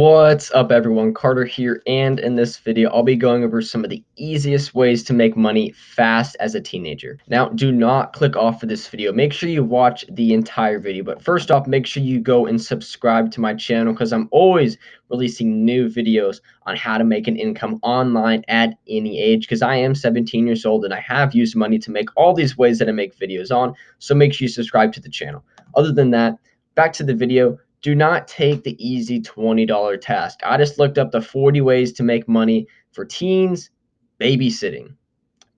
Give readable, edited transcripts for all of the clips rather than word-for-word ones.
What's up everyone, Carter here, and in this video I'll be going over some of the easiest ways to make money fast as a teenager. Now do not click off for this video, make sure you watch the entire video, but first off make sure you go and subscribe to my channel because I'm always releasing new videos on how to make an income online at any age, because I am 17 years old and I have used money to make all these ways that I make videos on, so make sure you subscribe to the channel. Other than that, back to the video. Do not take the easy $20 task. I just looked up the 40 ways to make money for teens, babysitting,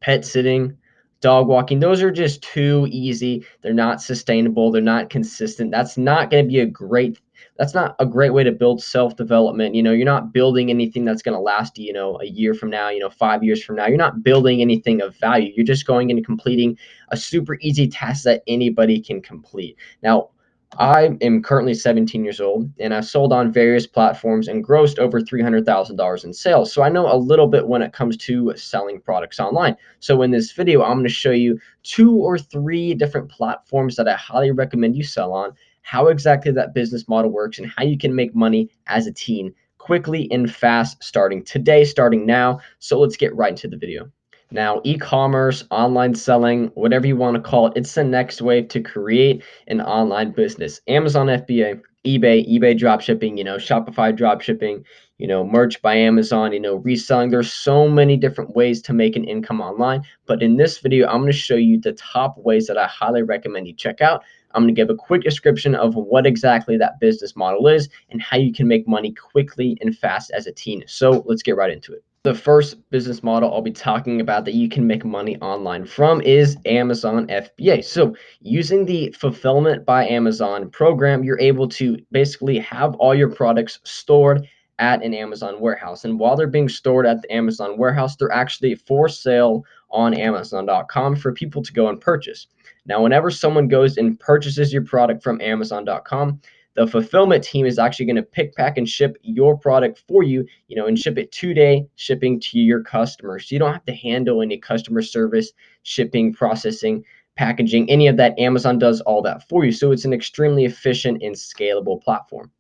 pet sitting, dog walking. Those are just too easy. They're not sustainable. They're not consistent. That's not a great way to build self-development. You're not building anything that's going to last a year from now, 5 years from now. You're not building anything of value. You're just going and completing a super easy task that anybody can complete. Now, I am currently 17 years old and I've sold on various platforms and grossed over $300,000 in sales. So I know a little bit when it comes to selling products online. So in this video, I'm going to show you 2 or 3 different platforms that I highly recommend you sell on, how exactly that business model works, and how you can make money as a teen quickly and fast starting today, starting now. So let's get right into the video. Now, e-commerce, online selling, whatever you want to call it, it's the next wave to create an online business. Amazon FBA, eBay dropshipping, Shopify dropshipping, merch by Amazon, reselling. There's so many different ways to make an income online. But in this video, I'm going to show you the top ways that I highly recommend you check out. I'm going to give a quick description of what exactly that business model is and how you can make money quickly and fast as a teen. So let's get right into it. The first business model I'll be talking about that you can make money online from is Amazon FBA. So using the Fulfillment by Amazon program, you're able to basically have all your products stored at an Amazon warehouse. And while they're being stored at the Amazon warehouse, they're actually for sale on Amazon.com for people to go and purchase. Now, whenever someone goes and purchases your product from Amazon.com, the fulfillment team is actually going to pick, pack, and ship your product for you, and ship it 2-day shipping to your customers. So you don't have to handle any customer service, shipping, processing, packaging, any of that. Amazon does all that for you. So it's an extremely efficient and scalable platform.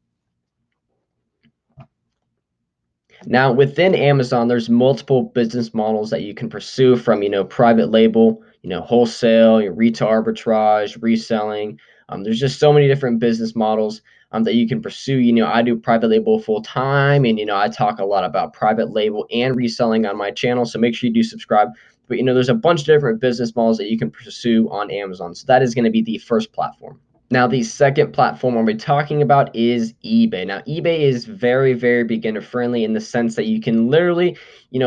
Now, within Amazon, there's multiple business models that you can pursue from, private label, wholesale, your retail arbitrage, reselling. There's just so many different business models that you can pursue. I do private label full time, and, I talk a lot about private label and reselling on my channel. So make sure you do subscribe. But, there's a bunch of different business models that you can pursue on Amazon. So that is going to be the first platform. Now, the second platform we'll be talking about is eBay. Now, eBay is very, very beginner friendly in the sense that you can literally,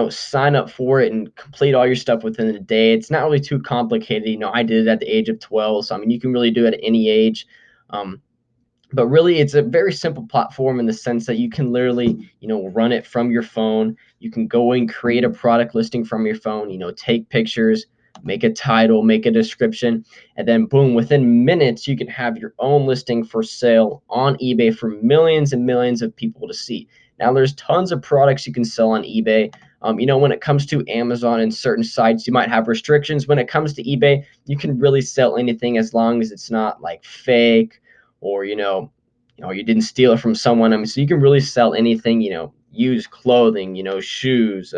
sign up for it and complete all your stuff within a day. It's not really too complicated. I did it at the age of 12. So, you can really do it at any age. But really, it's a very simple platform in the sense that you can literally, run it from your phone. You can go and create a product listing from your phone, take pictures, make a title, make a description, and then boom, within minutes, you can have your own listing for sale on eBay for millions and millions of people to see. Now, there's tons of products you can sell on eBay. When it comes to Amazon and certain sites, you might have restrictions. When it comes to eBay, you can really sell anything as long as it's not like fake, or you didn't steal it from someone. So you can really sell anything, used clothing, shoes,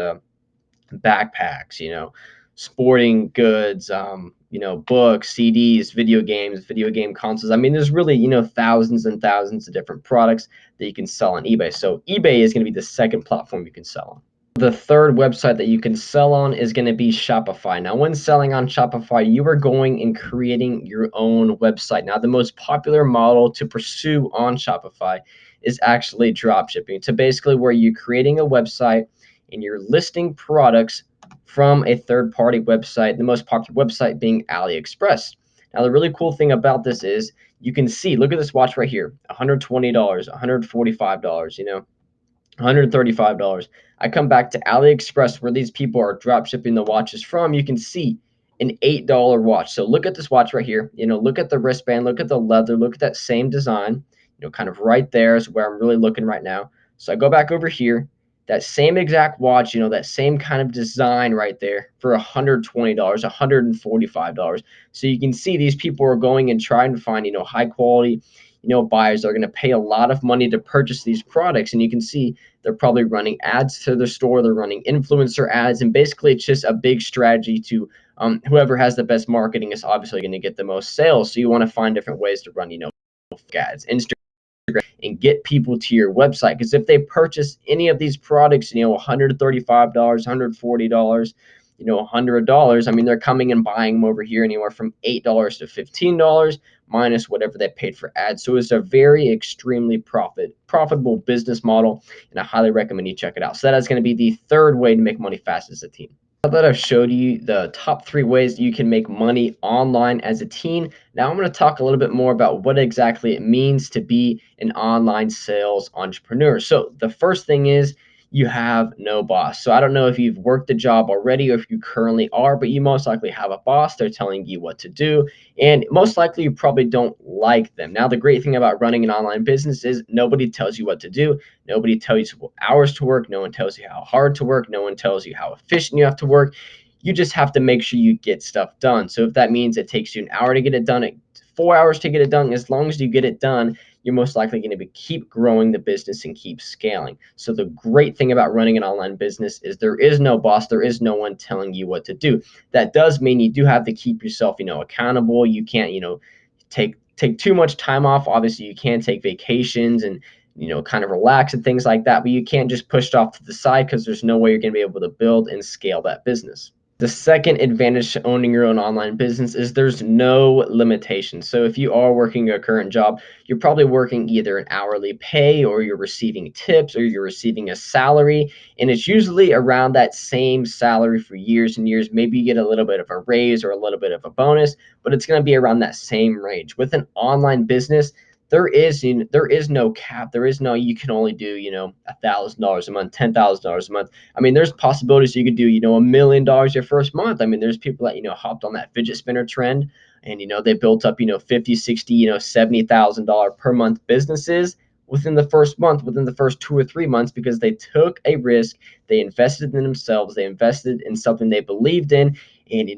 backpacks, sporting goods, books, CDs, video games, video game consoles. There's really, thousands and thousands of different products that you can sell on eBay. So eBay is going to be the second platform you can sell on. The third website that you can sell on is going to be Shopify. Now, when selling on Shopify, you are going and creating your own website. Now, the most popular model to pursue on Shopify is actually dropshipping. So basically where you're creating a website and you're listing products from a third-party website, the most popular website being AliExpress. Now, the really cool thing about this is you can see, look at this watch right here, $120, $145, $135. I come back to AliExpress where these people are drop shipping the watches from. You can see an $8 watch. So look at this watch right here. Look at the wristband, look at the leather, look at that same design, kind of right there is where I'm really looking right now. So I go back over here, that same exact watch, that same kind of design right there for $120, $145. So you can see these people are going and trying to find, high quality, buyers are going to pay a lot of money to purchase these products. And you can see they're probably running ads to their store, they're running influencer ads, and basically it's just a big strategy to whoever has the best marketing is obviously going to get the most sales. So you want to find different ways to run, ads, Instagram, and get people to your website. Because if they purchase any of these products, $135, $140, $100, I mean, they're coming and buying them over here anywhere from $8 to $15 minus whatever they paid for ads. So it's a very extremely profitable business model, and I highly recommend you check it out. So that is going to be the third way to make money fast as a team. Now that I've showed you the top 3 ways you can make money online as a teen, now I'm going to talk a little bit more about what exactly it means to be an online sales entrepreneur. So the first thing is you have no boss. So I don't know if you've worked a job already or if you currently are, but you most likely have a boss. They're telling you what to do, and most likely you probably don't like them. Now, the great thing about running an online business is nobody tells you what to do. Nobody tells you what hours to work. No one tells you how hard to work. No one tells you how efficient you have to work. You just have to make sure you get stuff done. So if that means it takes you an hour to get it done, 4 hours to get it done, as long as you get it done, you're most likely going to keep growing the business and keep scaling. So the great thing about running an online business is there is no boss, there is no one telling you what to do. That does mean you do have to keep yourself, accountable. You can't, take too much time off. Obviously, you can take vacations and kind of relax and things like that, but you can't just push it off to the side because there's no way you're going to be able to build and scale that business. The second advantage to owning your own online business is there's no limitations. So if you are working a current job, you're probably working either an hourly pay or you're receiving tips or you're receiving a salary. And it's usually around that same salary for years and years. Maybe you get a little bit of a raise or a little bit of a bonus, but it's going to be around that same range. With an online business, there is no cap. There is no you can only do $1,000 a month, $10,000 a month. I mean, there's possibilities you could do $1 million your first month. I mean, there's people that hopped on that fidget spinner trend, and they built up 50, 60, $70,000 per month businesses within the first month, within the first 2 or 3 months, because they took a risk, they invested in themselves, they invested in something they believed in, and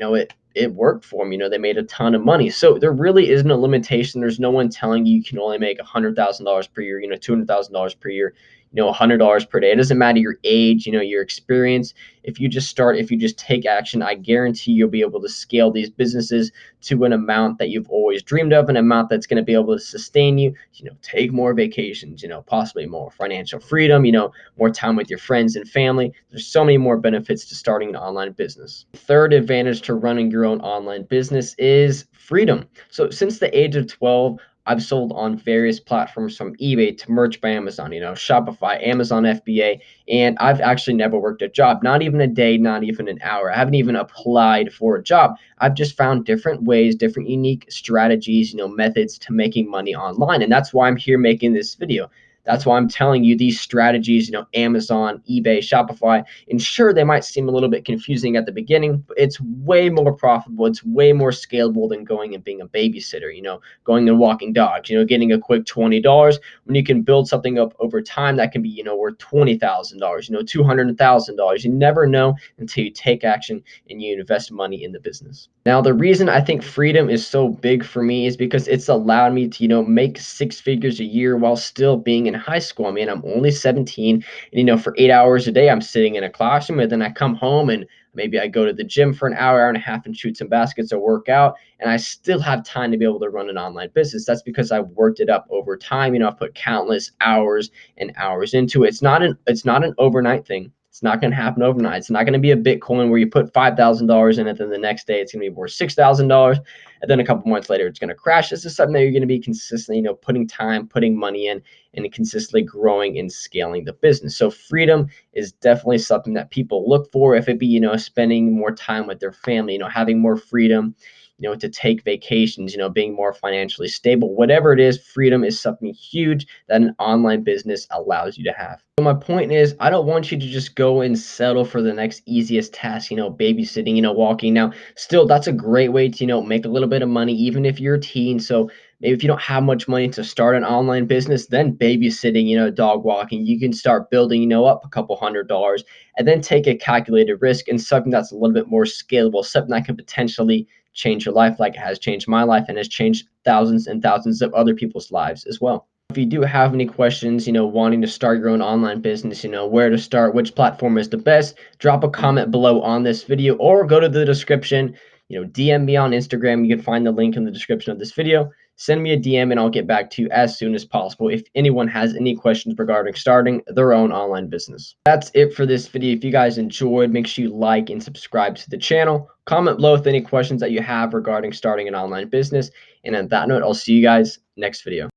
it worked for them. They made a ton of money. So there really is no limitation. There's no one telling you can only make $100,000 per year, $200,000 per year, $100 per day. It doesn't matter your age, your experience. If you just take action, I guarantee you'll be able to scale these businesses to an amount that you've always dreamed of, an amount that's going to be able to sustain you, take more vacations, possibly more financial freedom, more time with your friends and family. There's so many more benefits to starting an online business. Third advantage to running your own online business is freedom. So since the age of 12, I've sold on various platforms from eBay to Merch by Amazon, Shopify, Amazon FBA, and I've actually never worked a job, not even a day, not even an hour. I haven't even applied for a job. I've just found different ways, different unique strategies, methods to making money online. And that's why I'm here making this video. That's why I'm telling you these strategies, Amazon, eBay, Shopify. And sure, they might seem a little bit confusing at the beginning, but it's way more profitable. It's way more scalable than going and being a babysitter, going and walking dogs, getting a quick $20 when you can build something up over time that can be, worth $20,000, $200,000. You never know until you take action and you invest money in the business. Now, the reason I think freedom is so big for me is because it's allowed me to, make 6 figures a year while still being in high school. I mean, I'm only 17, and for 8 hours a day, I'm sitting in a classroom, and then I come home and maybe I go to the gym for an hour, hour and a half, and shoot some baskets or work out, and I still have time to be able to run an online business. That's because I've worked it up over time. I've put countless hours and hours into it. It's not an overnight thing. It's not going to happen overnight. It's not going to be a Bitcoin where you put $5,000 in it, then the next day it's going to be worth $6,000, and then a couple months later it's going to crash. This is something that you're going to be consistently, putting time, putting money in, and consistently growing and scaling the business. So freedom is definitely something that people look for. If it be, spending more time with their family, having more freedom, to take vacations, being more financially stable, whatever it is, freedom is something huge that an online business allows you to have. So my point is, I don't want you to just go and settle for the next easiest task, babysitting, walking. Now, still, that's a great way to, make a little bit of money, even if you're a teen. So maybe if you don't have much money to start an online business, then babysitting, dog walking, you can start building, up a couple $100s, and then take a calculated risk and something that's a little bit more scalable, something that can potentially change your life like it has changed my life and has changed thousands and thousands of other people's lives as well. If you do have any questions, wanting to start your own online business, where to start, which platform is the best, drop a comment below on this video or go to the description, DM me on Instagram. You can find the link in the description of this video. Send me a DM and I'll get back to you as soon as possible if anyone has any questions regarding starting their own online business. That's it for this video. If you guys enjoyed, make sure you like and subscribe to the channel. Comment below with any questions that you have regarding starting an online business. And on that note, I'll see you guys next video.